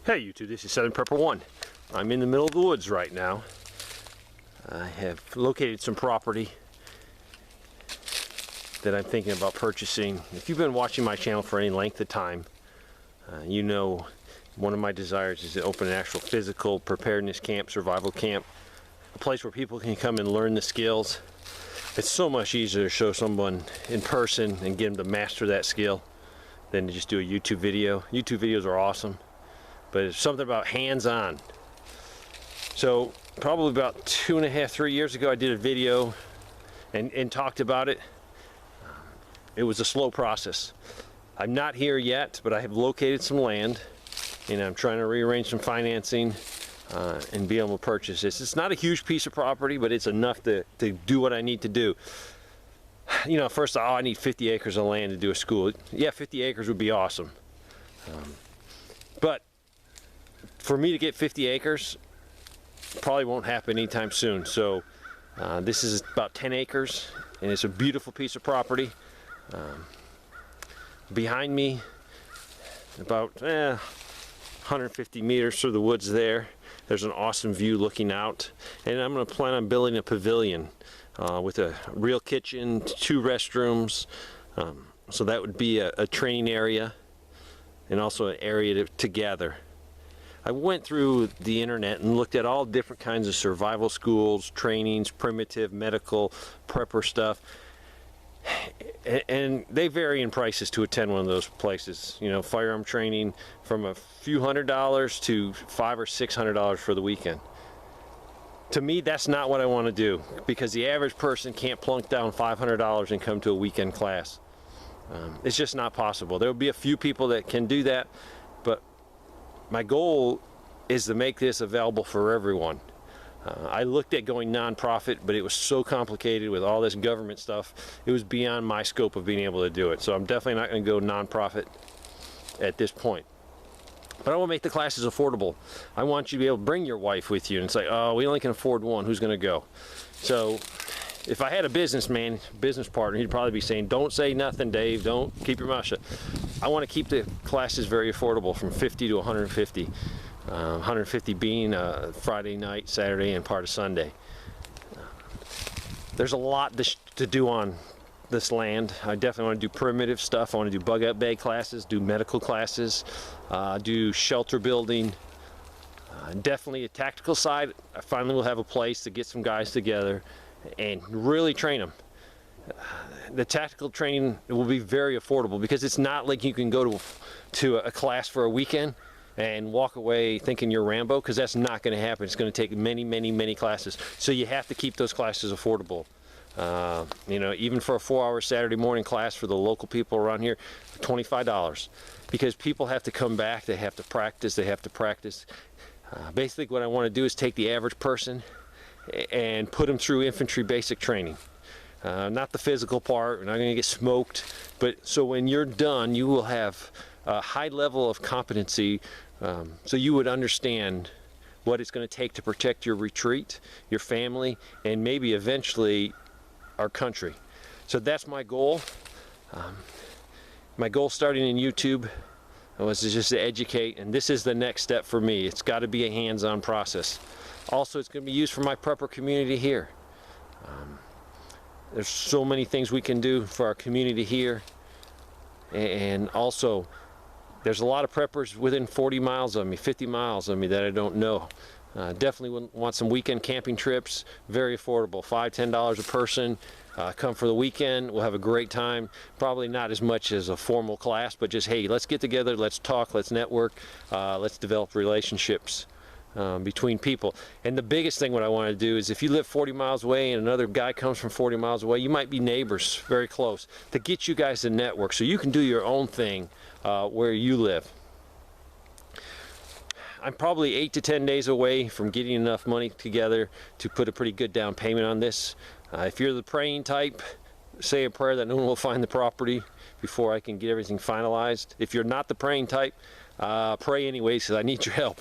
Hey YouTube, this is Southern Prepper 1. I'm in the middle of the woods right now. I have located some property that I'm thinking about purchasing. If you've been watching my channel for any length of time, you know one of my desires is to open an actual physical preparedness camp, survival camp, a place where people can come and learn the skills. It's so much easier to show someone in person and get them to master that skill than to just do a YouTube video. YouTube videos are awesome, but it's something about hands-on. So probably about 2.5, 3 years ago, I did a video and talked about it. It was a slow process. I'm not here yet, but I have located some land and I'm trying to rearrange some financing and be able to purchase this. It's not a huge piece of property, but it's enough to do what I need to do. You know, first, I need 50 acres of land to do a school. Yeah, 50 acres would be awesome. But for me to get 50 acres, probably won't happen anytime soon. So this is about 10 acres, and it's a beautiful piece of property. Behind me, about 150 meters through the woods there's an awesome view looking out. And I'm going to plan on building a pavilion with a real kitchen, 2 restrooms. So that would be a training area and also an area to gather. I went through the internet and looked at all different kinds of survival schools, trainings, primitive, medical, prepper stuff. And they vary in prices to attend one of those places. You know, firearm training from a few $100s to $500 or $600 for the weekend. To me, that's not what I want to do, because the average person can't plunk down $500 and come to a weekend class. It's just not possible. There will be a few people that can do that, but my goal is to make this available for everyone. I looked at going nonprofit, but it was so complicated with all this government stuff. It was beyond my scope of being able to do it. So I'm definitely not going to go nonprofit at this point. But I want to make the classes affordable. I want you to be able to bring your wife with you and say, oh, we only can afford one. Who's going to go? So if I had a business partner, he'd probably be saying, don't say nothing, Dave. Don't, keep your mouth shut. I want to keep the classes very affordable, from 50 to 150. 150 being Friday night, Saturday, and part of Sunday. There's a lot to do on this land. I definitely want to do primitive stuff. I want to do bug out bag classes, do medical classes, do shelter building. Definitely a tactical side. I finally will have a place to get some guys together and really train them. The tactical training will be very affordable, because it's not like you can go to a class for a weekend and walk away thinking you're Rambo, because that's not going to happen. It's going to take many classes. So you have to keep those classes affordable. You know, even for a 4-hour Saturday morning class for the local people around here, $25, because people have to come back, they have to practice, basically what I want to do is take the average person and put them through infantry basic training. Not the physical part, we're not going to get smoked, but so when you're done, you will have a high level of competency, so you would understand what it's going to take to protect your retreat, your family, and maybe eventually our country. So that's my goal. My goal starting in YouTube was just to educate, and this is the next step for me. It's got to be a hands-on process. Also, it's going to be used for my prepper community here. There's so many things we can do for our community here, and also there's a lot of preppers within 40 miles of me, 50 miles of me that I don't know. Definitely want some weekend camping trips, very affordable, $5, $10 a person. Come for the weekend, we'll have a great time. Probably not as much as a formal class, but just, hey, let's get together, let's talk, let's network, let's develop relationships between people. And the biggest thing what I want to do is, if you live 40 miles away and another guy comes from 40 miles away, you might be neighbors very close, to get you guys to network so you can do your own thing where you live. I'm probably 8 to 10 days away from getting enough money together to put a pretty good down payment on this. If you're the praying type, say a prayer that no one will find the property before I can get everything finalized. If you're not the praying type, pray anyways, because I need your help.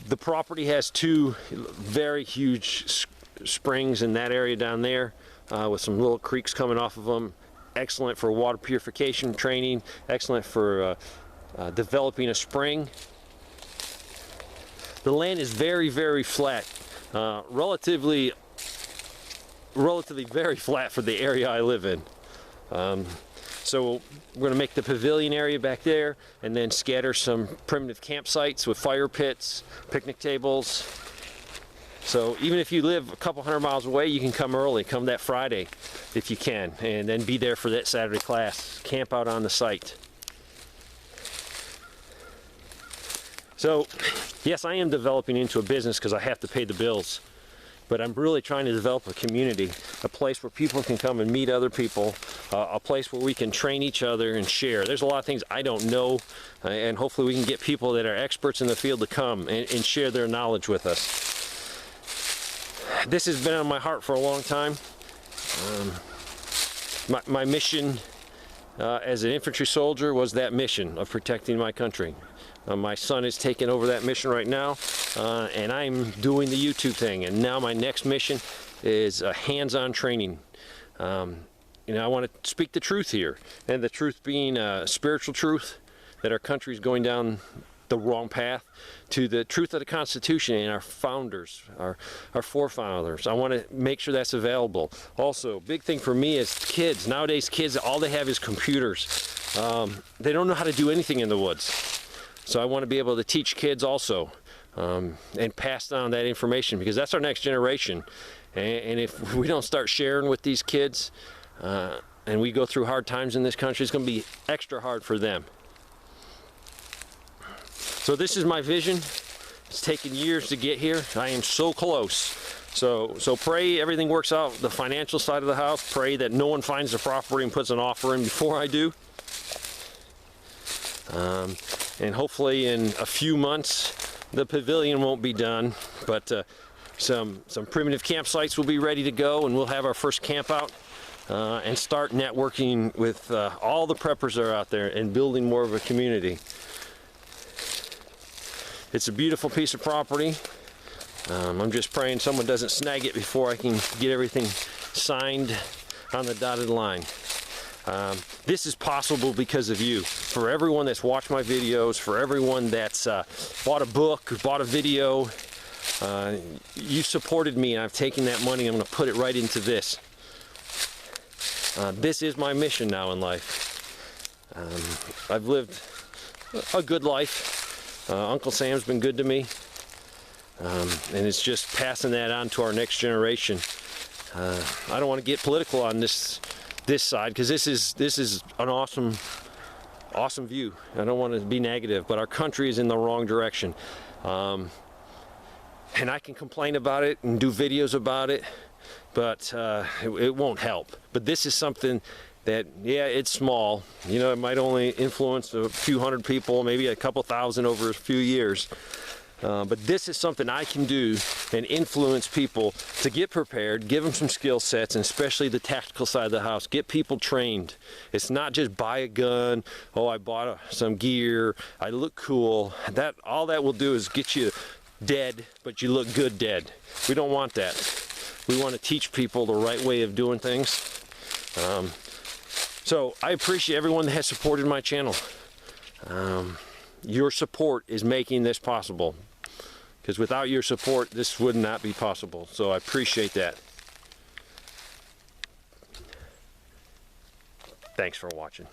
The property has 2 very huge springs in that area down there, with some little creeks coming off of them. Excellent for water purification training, excellent for developing a spring. The land is very, very flat, relatively very flat for the area I live in. So we're going to make the pavilion area back there and then scatter some primitive campsites with fire pits, picnic tables. So even if you live a couple hundred miles away, you can come early, come that Friday if you can, and then be there for that Saturday class. Camp out on the site. So yes, I am developing into a business because I have to pay the bills. But I'm really trying to develop a community, a place where people can come and meet other people, a place where we can train each other and share. There's a lot of things I don't know, and hopefully we can get people that are experts in the field to come and share their knowledge with us. This has been on my heart for a long time. My mission as an infantry soldier was that mission of protecting my country. My son is taking over that mission right now, and I'm doing the YouTube thing. And now my next mission is hands-on training. You know, I want to speak the truth here, and the truth being spiritual truth, that our country is going down the wrong path, to the truth of the Constitution and our founders, our forefathers. I want to make sure that's available. Also, big thing for me is kids. Nowadays, kids, all they have is computers. They don't know how to do anything in the woods. So I want to be able to teach kids also, and pass down that information, because that's our next generation. And if we don't start sharing with these kids, and we go through hard times in this country, it's going to be extra hard for them. So this is my vision. It's taken years to get here. I am so close. So pray everything works out. The financial side of the house, pray that no one finds the property and puts an offer in before I do. And hopefully in a few months the pavilion won't be done, but some primitive campsites will be ready to go, and we'll have our first camp out and start networking with all the preppers that are out there and building more of a community. It's a beautiful piece of property. I'm just praying someone doesn't snag it before I can get everything signed on the dotted line. This is possible because of you. For everyone that's watched my videos, for everyone that's bought a book or bought a video, you supported me, and I've taken that money, I'm going to put it right into this. This is my mission now in life. I've lived a good life. Uncle Sam's been good to me, and it's just passing that on to our next generation. I don't want to get political on this side, because this is an awesome view. I don't want to be negative, but our country is in the wrong direction, and I can complain about it and do videos about it, but it won't help. But this is something that, yeah, it's small, you know, it might only influence a few hundred people, maybe a couple thousand over a few years. But this is something I can do and influence people to get prepared, give them some skill sets, and especially the tactical side of the house. Get people trained. It's not just buy a gun, oh, I bought some gear, I look cool. All that will do is get you dead, but you look good dead. We don't want that. We want to teach people the right way of doing things. So I appreciate everyone that has supported my channel. Your support is making this possible, because without your support this would not be possible. So I appreciate that. Thanks for watching.